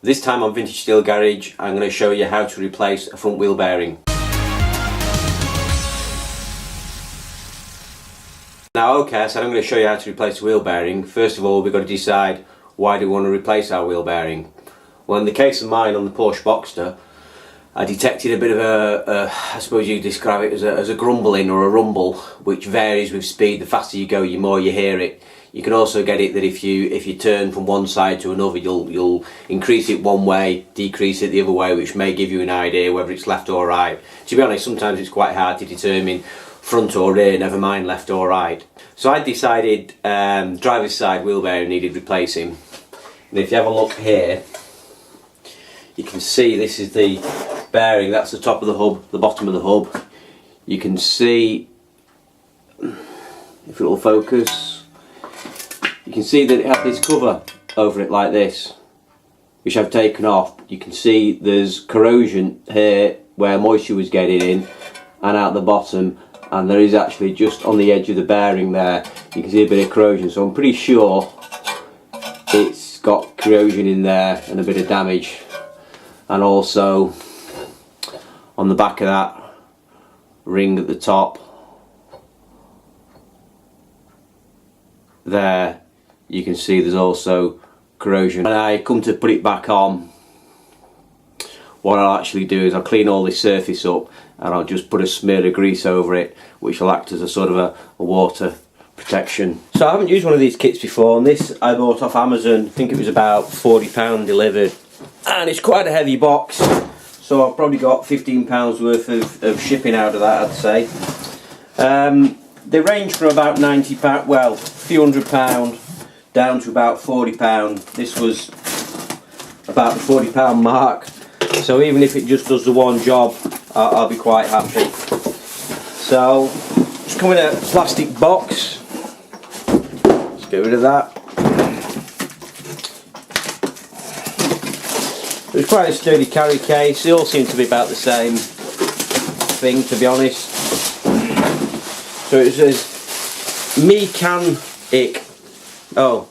This time on Vintage Steel Garage, I'm going to show you how to replace a front wheel bearing. Now okay, so I'm going to show you how to replace a wheel bearing. First of all, we've got to decide why do we want to replace our wheel bearing. Well, in the case of mine on the Porsche Boxster, I detected a bit of a I suppose you describe it as a grumbling or a rumble, which varies with speed. The faster you go, the more you hear it. You can also get it that if you turn from one side to another, you'll increase it one way, decrease it the other way, which may give you an idea whether it's left or right. To be honest, sometimes it's quite hard to determine front or rear, never mind left or right. So I decided driver's side wheel bearing needed replacing. And if you have a look here, you can see this is the bearing. That's the top of the hub, the bottom of the hub. You can see, if it will focus, you can see that it had this cover over it like this, which I've taken off. You can see there's corrosion here where moisture was getting in and out the bottom, and there is actually just on the edge of the bearing there, you can see a bit of corrosion. So I'm pretty sure it's got corrosion in there and a bit of damage. And also on the back of that ring at the top there, you can see there's also corrosion. When I come to put it back on, what I'll actually do is I'll clean all this surface up and I'll just put a smear of grease over it, which will act as a sort of a water protection. So I haven't used one of these kits before, and this I bought off Amazon. I think it was about £40 delivered, and it's quite a heavy box, so I've probably got £15 worth of shipping out of that, I'd say. They range from about £90, well, a few £100 down to about £40. This was about the £40 mark, so even if it just does the one job, I'll be quite happy. So it's come in a plastic box. Let's get rid of that. It's quite a sturdy carry case. They all seem to be about the same thing, to be honest. So it says mechanic. Oh,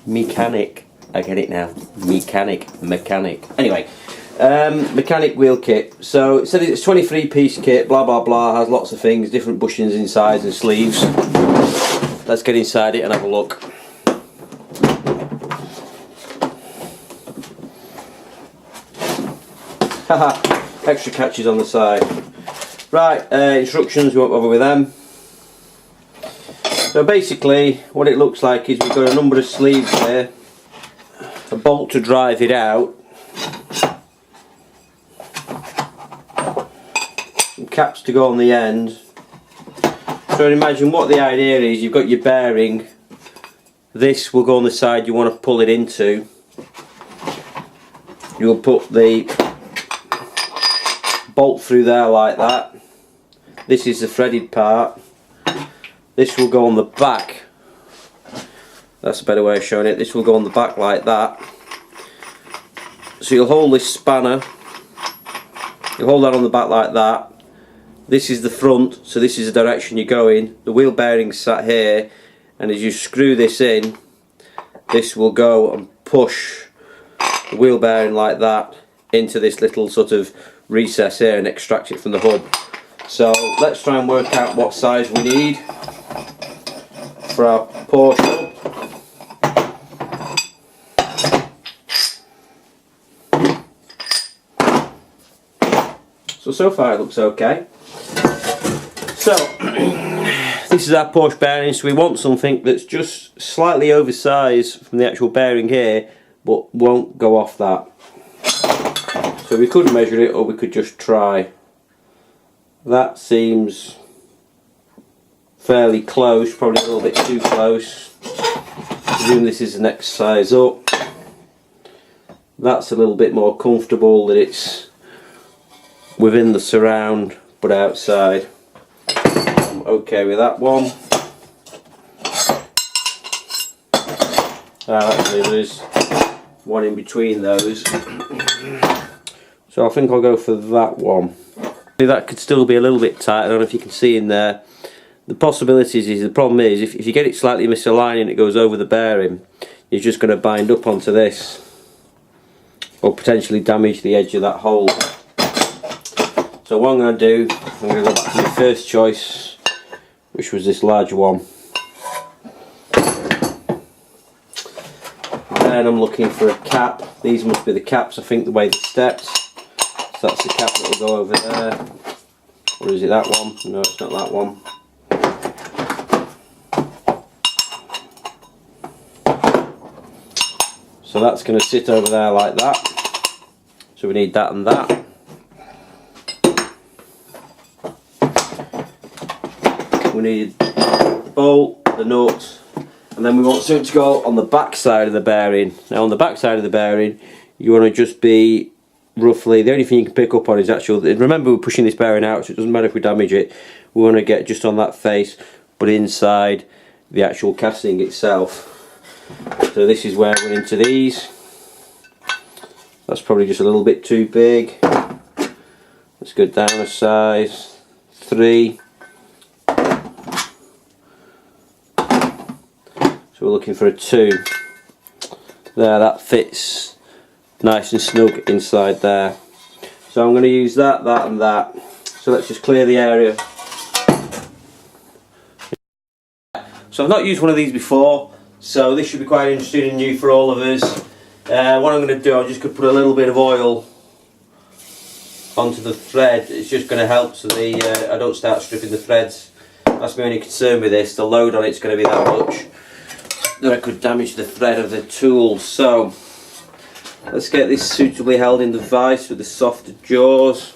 mechanic. I get it now. Mechanic. Anyway, mechanic wheel kit. So it said it's a 23-piece kit. Blah blah blah. Has lots of things, different bushings inside and sleeves. Let's get inside it and have a look. Haha. Extra catches on the side. Right, instructions, we won't bother with them. So basically what it looks like is we've got a number of sleeves here, a bolt to drive it out, some caps to go on the end. So imagine what the idea is. You've got your bearing, this will go on the side you want to pull it into. You'll put the bolt through there like that. This is the threaded part. This will go on the back. That's a better way of showing it. This will go on the back like that. So you'll hold this spanner, you'll hold that on the back like that. This is the front, so this is the direction you're going. The wheel bearing's sat here, and as you screw this in, this will go and push the wheel bearing like that into this little sort of recess here and extract it from the hub. So let's try and work out what size we need for our Porsche. So far it looks okay. So this is our Porsche bearing, so we want something that's just slightly oversized from the actual bearing here, but won't go off that. So we could measure it, or we could just try. That seems fairly close, probably a little bit too close. I presume this is the next size up. That's a little bit more comfortable, that it's within the surround but outside. I'm okay with that one. Actually there's one in between those. So I think I'll go for that one. That could still be a little bit tight. I don't know if you can see in there. The possibilities is, the problem is, if you get it slightly misaligned and it goes over the bearing, is just going to bind up onto this, or potentially damage the edge of that hole. So what I'm going to do, I'm going to go back to my first choice, which was this large one. Then I'm looking for a cap. These must be the caps, I think, the way the steps. So that's the cap that will go over there. Or is it that one? No, it's not that one. So that's going to sit over there like that. So we need that and that. We need the bolt, the nut, and then we want something to go on the back side of the bearing. Now on the back side of the bearing, you want to just be roughly, the only thing you can pick up on is actual, remember we're pushing this bearing out, so it doesn't matter if we damage it. We want to get just on that face, but inside the actual casting itself. So this is where we're into these. That's probably just a little bit too big. Let's go down a size, 3. So we're looking for a 2. There, that fits nice and snug inside there. So I'm going to use that, that and that. So let's just clear the area. So I've not used one of these before, so this should be quite interesting and new for all of us. What I'm going to do, I'm just going to put a little bit of oil onto the thread. It's just going to help so I don't start stripping the threads. That's my only concern with this. The load on it's going to be that much that I could damage the thread of the tool. So let's get this suitably held in the vise with the softer jaws.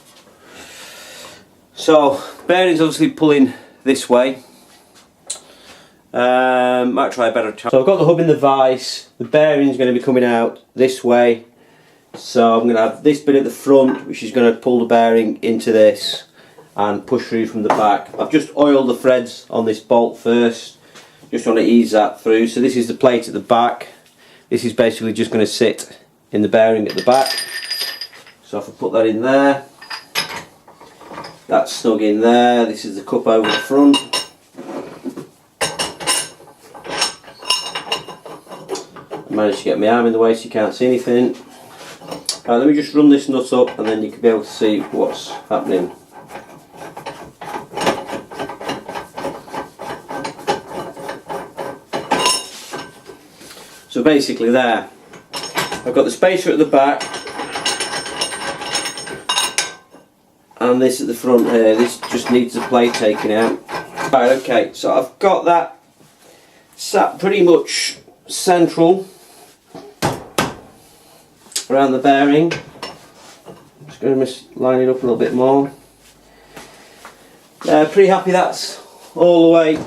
So bearing's obviously pulling this way. Might try a better time. So I've got the hub in the vise, the bearing's going to be coming out this way, so I'm going to have this bit at the front which is going to pull the bearing into this and push through from the back. I've just oiled the threads on this bolt first, just want to ease that through. So this is the plate at the back, this is basically just going to sit in the bearing at the back. So if I put that in there, that's snug in there, this is the cup over the front. Managed to get my arm in the way so you can't see anything. Let me just run this nut up and then you can be able to see what's happening. So basically there, I've got the spacer at the back and this at the front here. This just needs the plate taken out. Right, okay, so I've got that sat pretty much central around the bearing. Just going to line it up a little bit more. Pretty happy that's all the way.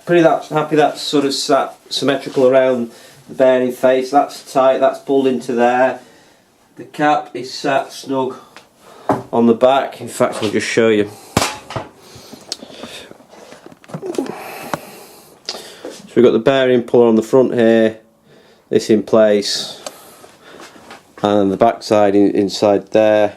Pretty happy that's sort of sat symmetrical around the bearing face. That's tight, that's pulled into there. The cap is sat snug on the back. In fact, I'll just show you. So we've got the bearing puller on the front here, this in place, and the back side inside there.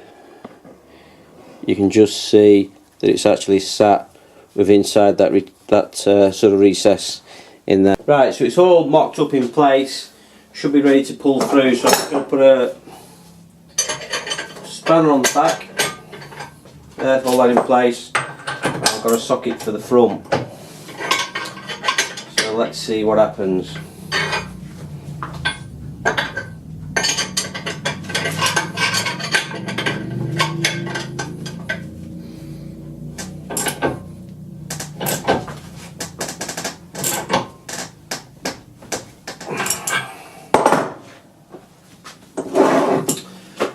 You can just see that it's actually sat with inside that sort of recess in there. Right, so it's all mocked up in place, should be ready to pull through. So I'm just going to put a spanner on the back, there, hold that in place. I've got a socket for the front. Let's see what happens.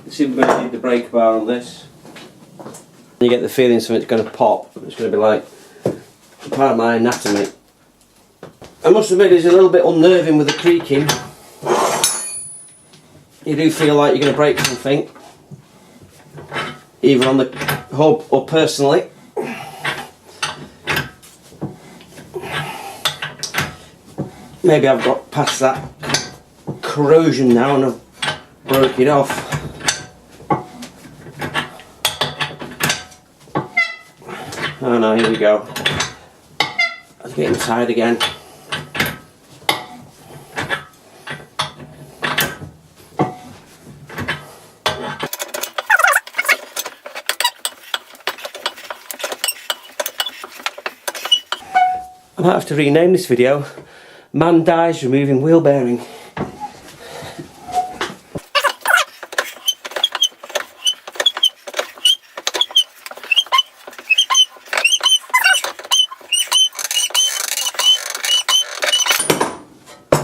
Let's see if we're going to need the brake bar on this. You get the feeling something's going to pop. It's going to be like part of my anatomy. I must admit it's a little bit unnerving with the creaking. You do feel like you're going to break something, either on the hub or personally. Maybe I've got past that corrosion now and I've broke it off. Oh no, here we go. Let's getting tired again. I might have to rename this video, Man Dies Removing Wheel Bearing.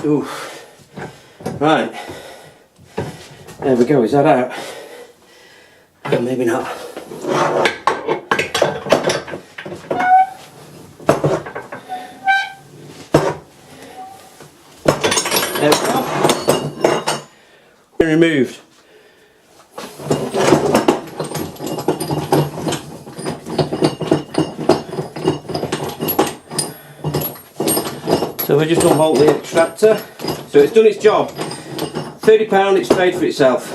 Ooh. Right, there we go, is that out? Oh, maybe not. There we go. Removed. So we're just unbolt the extractor. So it's done its job. £30, it's paid for itself.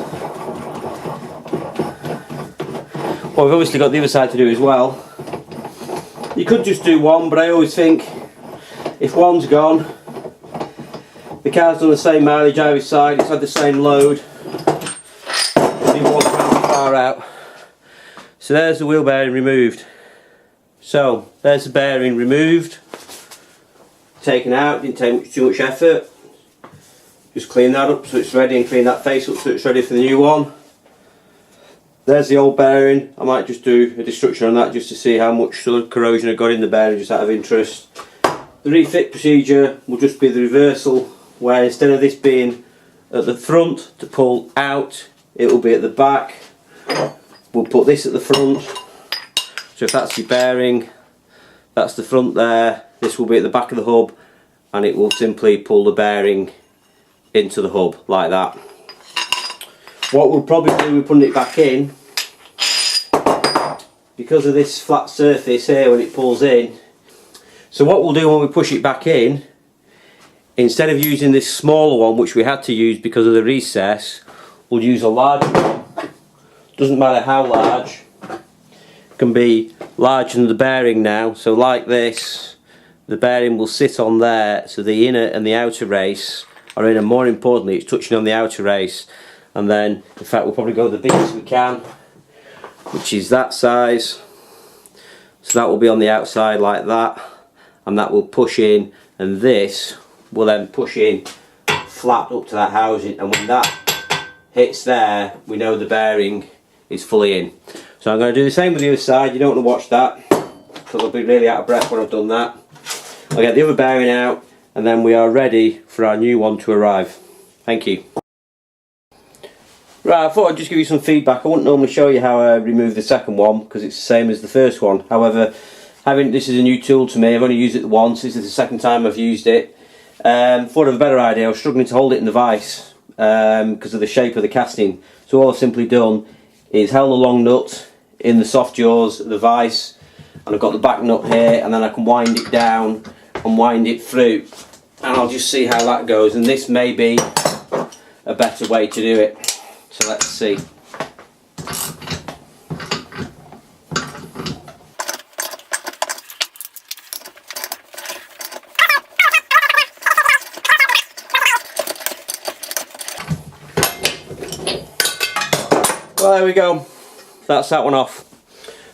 Well, we've obviously got the other side to do as well. You could just do one, but I always think if one's gone, the car's done the same mileage either side, it's had the same load, the one's far out. So there's the wheel bearing removed. So there's the bearing removed, taken out, didn't take too much effort. Just clean that up so it's ready and clean that face up so it's ready for the new one. There's the old bearing. I might just do a destruction on that just to see how much sort of corrosion I got in the bearing, just out of interest. The refit procedure will just be the reversal, where instead of this being at the front to pull out, it will be at the back. We'll put this at the front. So if that's your bearing, that's the front there. This will be at the back of the hub, and it will simply pull the bearing into the hub like that. What we'll probably do, we're putting it back in, because of this flat surface here when it pulls in. So what we'll do when we push it back in, instead of using this smaller one which we had to use because of the recess, we'll use a larger one. Doesn't matter how large, it can be larger than the bearing now. So like this, the bearing will sit on there, so the inner and the outer race are in, and more importantly it's touching on the outer race. And then in fact we'll probably go the biggest we can, which is that size. So that will be on the outside like that, and that will push in, and this will then push in flat up to that housing, and when that hits there we know the bearing is fully in. So I'm going to do the same with the other side. You don't want to watch that because I'll be really out of breath when I've done that. I'll get the other bearing out, and then we are ready for our new one to arrive. Thank you. Right, I thought I'd just give you some feedback. I wouldn't normally show you how I remove the second one because it's the same as the first one. However, this is a new tool to me. I've only used it once. This is the second time I've used it. Thought of a better idea. I was struggling to hold it in the vise because of the shape of the casting. So all I've simply done is held the long nut in the soft jaws of the vise, and I've got the back nut here, and then I can wind it down and wind it through, and I'll just see how that goes. And this may be a better way to do it. So let's see. Well, there we go. That's that one off.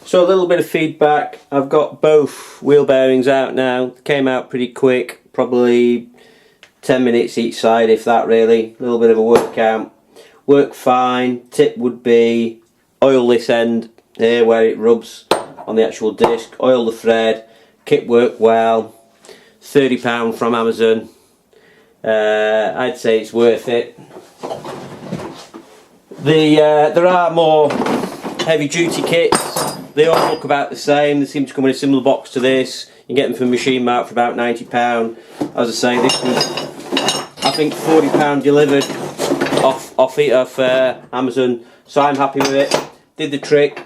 So a little bit of feedback. I've got both wheel bearings out now. They came out pretty quick, probably 10 minutes each side, if that really. A little bit of a workout. Work fine. Tip would be oil this end here where it rubs on the actual disc. Oil the thread. Kit worked well. £30 from Amazon. I'd say it's worth it. There are more heavy duty kits. They all look about the same. They seem to come in a similar box to this. You can get them from Machine Mart for about £90. As I say, this was I think £40 delivered off Amazon, so I'm happy with it. Did the trick.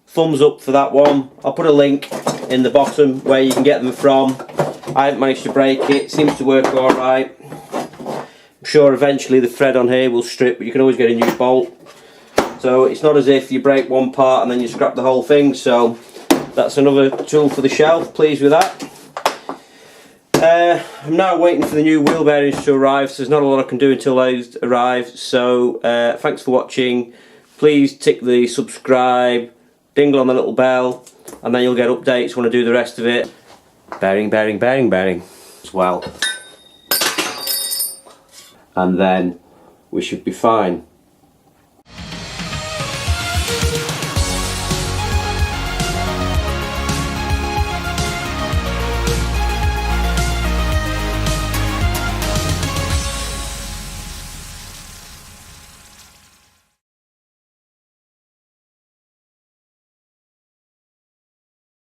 Thumbs up for that one. I'll put a link in the bottom where you can get them from. I haven't managed to break it. Seems to work alright. I'm sure eventually the thread on here will strip, but you can always get a new bolt. So it's not as if you break one part and then you scrap the whole thing. So that's another tool for the shelf. Pleased with that. I'm now waiting for the new wheel bearings to arrive, so there's not a lot I can do until those arrive. So thanks for watching. Please tick the subscribe, dingle on the little bell, and then you'll get updates when I do the rest of it. Bearing as well. And then we should be fine.